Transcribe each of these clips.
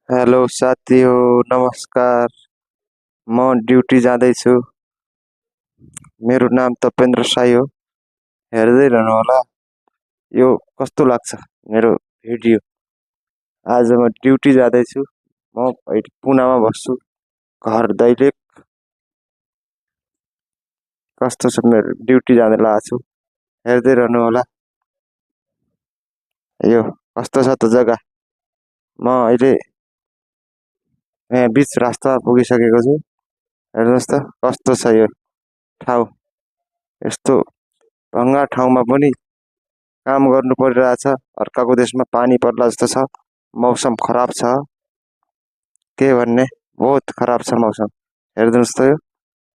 Hello साथी हो, नमस्कार। म ड्युटी जाँदैछु। मेरो नाम तपेन्द्र साई हो। हेर्दै रहनु होला यो कस्तो लाग्छ मेरो भिडियो। आज म ड्युटी जाँदैछु। म अहिले पुनामा बस्छु। घर दैलेख कस्तो छ मेरो ड्युटी जाँदै लागेको छु। हेर्दै रहनु होला यो कस्तो छ त जग्गा। म अहिले यहाँ बिच रास्तामा पुगिसकेको छु। हेर्नुहोस् त कस्तो छ यो ठाउँ। यस्तो भङ्गा ठाउँमा पनि काम गर्नु परिरहेछ। अर्काको देशमा पानी पर्ला जस्तो छ। मौसम खराब छ। के भन्ने, बहुत खराब छ मौसम। हेर्नुहोस् त यो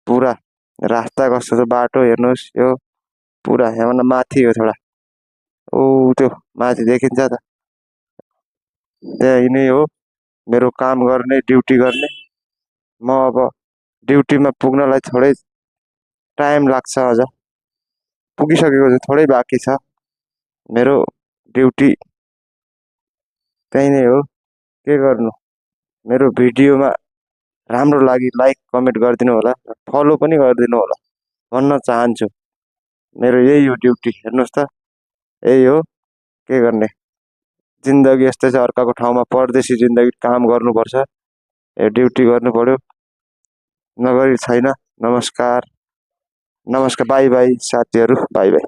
पुरा रास्ता कस्तो छ, बाटो हेर्नुहोस् यो पुरा यहाँभन्दा माथि हो थोडा। ऊ त्यो माथि देखिन्छ त, त्यही नै हो मेरो काम गर्ने, ड्युटी गर्ने। म अब ड्युटीमा पुग्नलाई थोरै टाइम लाग्छ। अझ पुगिसकेको छु, थोरै बाँकी छ मेरो ड्युटी। त्यही नै हो, के गर्नु। मेरो भिडियोमा राम्रो लागि लाइक कमेन्ट गरिदिनु होला, फलो पनि गरिदिनु होला भन्न चाहन्छु। मेरो यही हो ड्युटी। हेर्नुहोस् त यही हो, के गर्ने। जिन्दगी यस्तै छ, अर्काको ठाउँमा परदेशी जिन्दगी काम गर्नुपर्छ। ड्युटी गर्नु पर्यो, नगरी छैन। नमस्कार, नमस्कार, बाई बाई साथीहरू, बाई बाई।